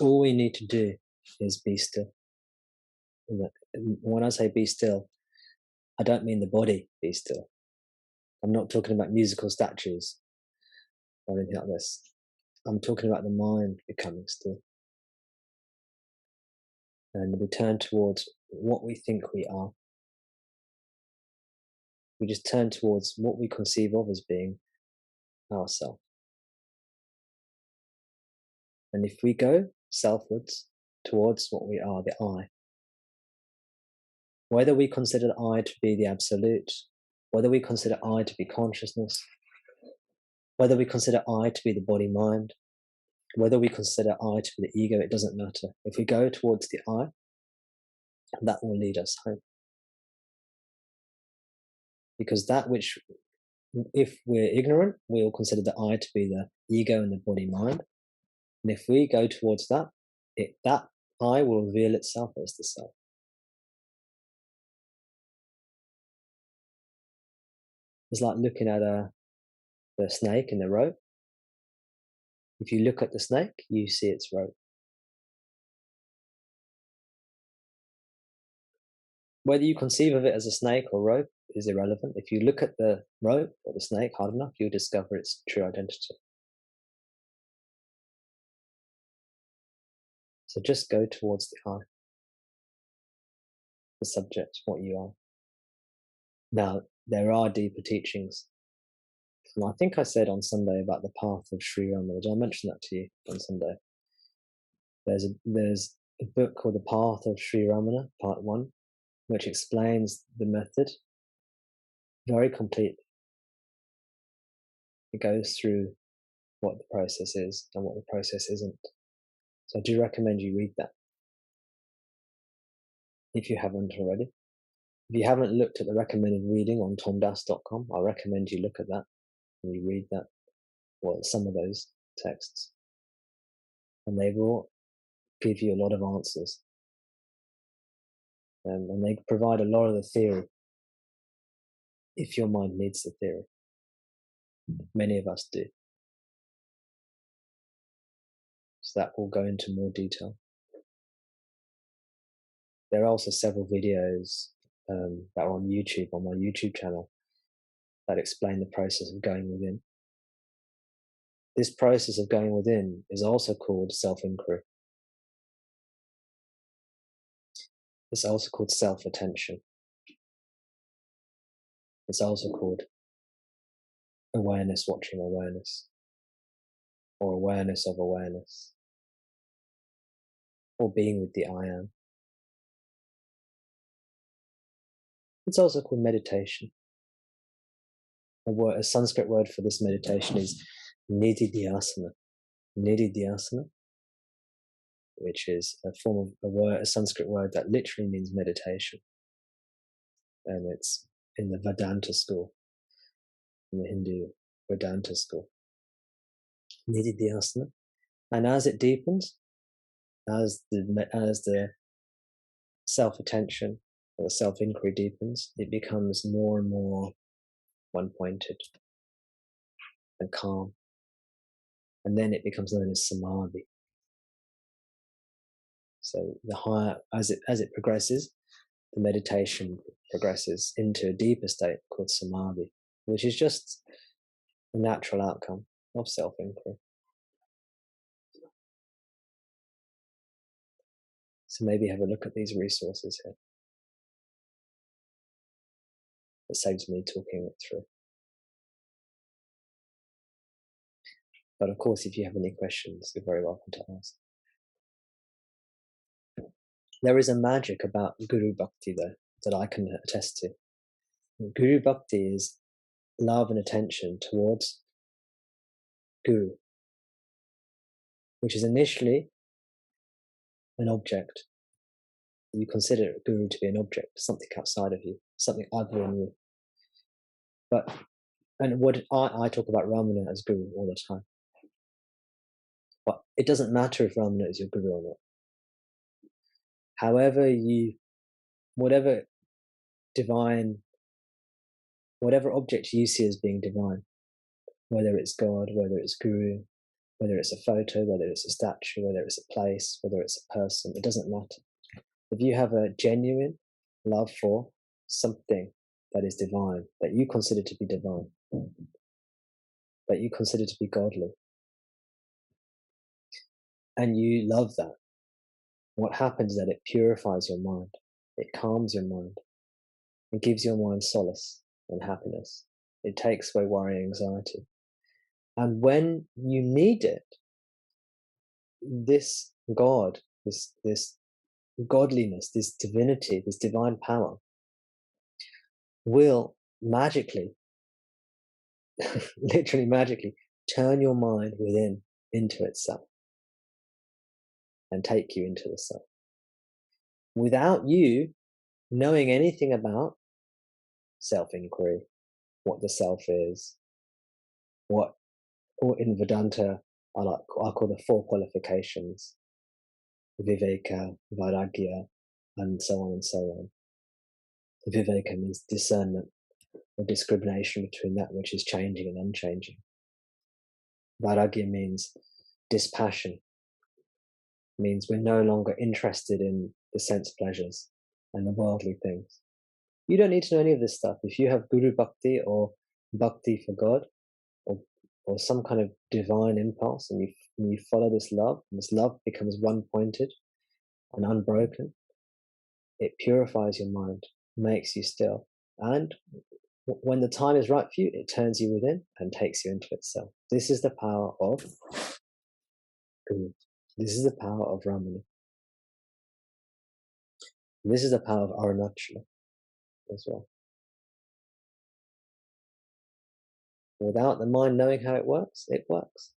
all we need to do is be still. When I say be still, I don't mean the body be still. I'm not talking about musical statues or anything like this. I'm talking about the mind becoming still. And we turn towards what we think we are. We just turn towards what we conceive of as being ourself. And if we go selfwards towards what we are, the I, whether we consider the I to be the absolute, whether we consider I to be consciousness, whether we consider I to be the body-mind, whether we consider I to be the ego, it doesn't matter. If we go towards the I, that will lead us home. Because that which, if we're ignorant, we'll consider the I to be the ego and the body-mind. And if we go towards that, that I will reveal itself as the self. It's like looking at the snake and the rope. If you look at the snake, you see its rope. Whether you conceive of it as a snake or rope is irrelevant. If you look at the rope or the snake hard enough, you'll discover its true identity. So just go towards the I, the subject, what you are. Now, there are deeper teachings. And I think I said on Sunday about the path of Sri Ramana. Did I mention that to you on Sunday? There's a book called The Path of Sri Ramana, Part 1, which explains the method very completely. It goes through what the process is and what the process isn't. So I do recommend you read that, if you haven't already. If you haven't looked at the recommended reading on tomdas.com, I recommend you look at that and you read that, or some of those texts. And they will give you a lot of answers. And they provide a lot of the theory, if your mind needs the theory. Many of us do. So that will go into more detail. There are also several videos that are on YouTube, on my YouTube channel, that explain the process of going within. This process of going within is also called self-inquiry. It's also called self-attention. It's also called awareness watching awareness, or awareness of awareness, or being with the I am. It's also called meditation. A Sanskrit word for this meditation is nididhyasana. Nididhyasana, which is a form of a Sanskrit word that literally means meditation. And it's in the Vedanta school, in the Hindu Vedanta school. Nididhyasana. And as it deepens, as the self-attention or the self-inquiry deepens, it becomes more and more one-pointed and calm. And then it becomes known as samadhi. So the higher, as it progresses, the meditation progresses into a deeper state called samadhi, which is just a natural outcome of self-inquiry. So maybe have a look at these resources here. It saves me talking it through. But of course, if you have any questions, you're very welcome to ask. There is a magic about Guru Bhakti, though, that I can attest to. Guru Bhakti is love and attention towards Guru, which is initially an object. You consider Guru to be an object, something outside of you, something other than you. And what I talk about Ramana as Guru all the time. But it doesn't matter if Ramana is your Guru or not. However whatever divine, whatever object you see as being divine, whether it's God, whether it's Guru, Whether it's a photo, whether it's a statue, whether it's a place, whether it's a person, it doesn't matter. If you have a genuine love for something that is divine, that you consider to be divine, that you consider to be godly, and you love that, what happens is that it purifies your mind, it calms your mind, it gives your mind solace and happiness. It takes away worry, anxiety. And when you need it, this God, this godliness, this divinity, this divine power will magically, literally magically, turn your mind within into itself and take you into the self. Without you knowing anything about self-inquiry, what the self is, what in Vedanta I call the 4 qualifications: viveka, vairagya, and so on and so on. Viveka means discernment or discrimination between that which is changing and unchanging. Vairagya means dispassion, means we're no longer interested in the sense pleasures and the worldly things. You don't need to know any of this stuff. If you have Guru Bhakti or Bhakti for God, or some kind of divine impulse, and you follow this love, and this love becomes one-pointed and unbroken, it purifies your mind, makes you still, and when the time is right for you, it turns you within and takes you into itself. This is the power of Guru. This is the power of Ramana. This is the power of Arunachala as well. Without the mind knowing how it works, it works.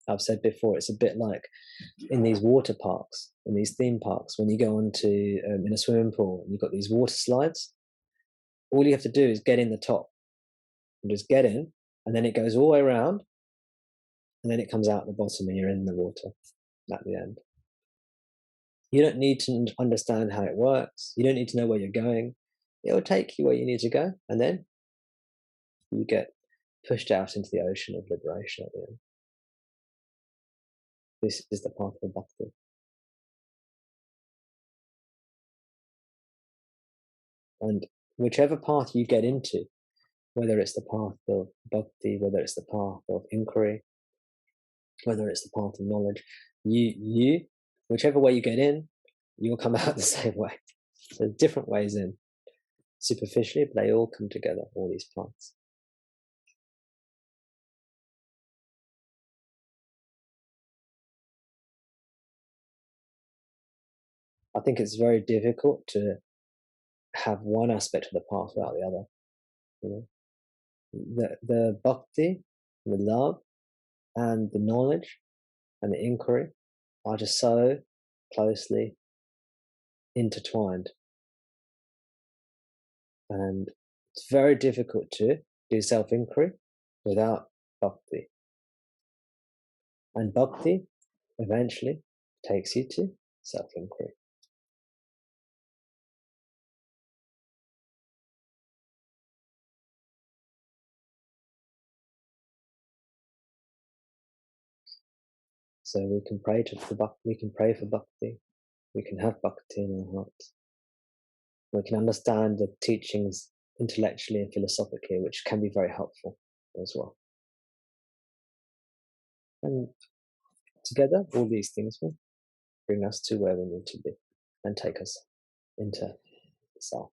I've said before, it's a bit like in these water parks, in these theme parks, when you go onto in a swimming pool and you've got these water slides, all you have to do is get in the top and just get in, and then it goes all the way around, and then it comes out the bottom and you're in the water at the end. You don't need to understand how it works. You don't need to know where you're going. It will take you where you need to go, and then you get pushed out into the ocean of liberation at the end. This is the path of bhakti. And whichever path you get into, whether it's the path of bhakti, whether it's the path of inquiry, whether it's the path of knowledge, whichever way you get in, you'll come out the same way. So there's different ways in, superficially, but they all come together, all these paths. I think it's very difficult to have one aspect of the path without the other. You know? The bhakti, the love, and the knowledge, and the inquiry are just so closely intertwined. And it's very difficult to do self-inquiry without bhakti. And bhakti eventually takes you to self-inquiry. So we can pray for bhakti, we can have bhakti in our hearts. We can understand the teachings intellectually and philosophically, which can be very helpful as well. And together, all these things will bring us to where we need to be and take us into the self.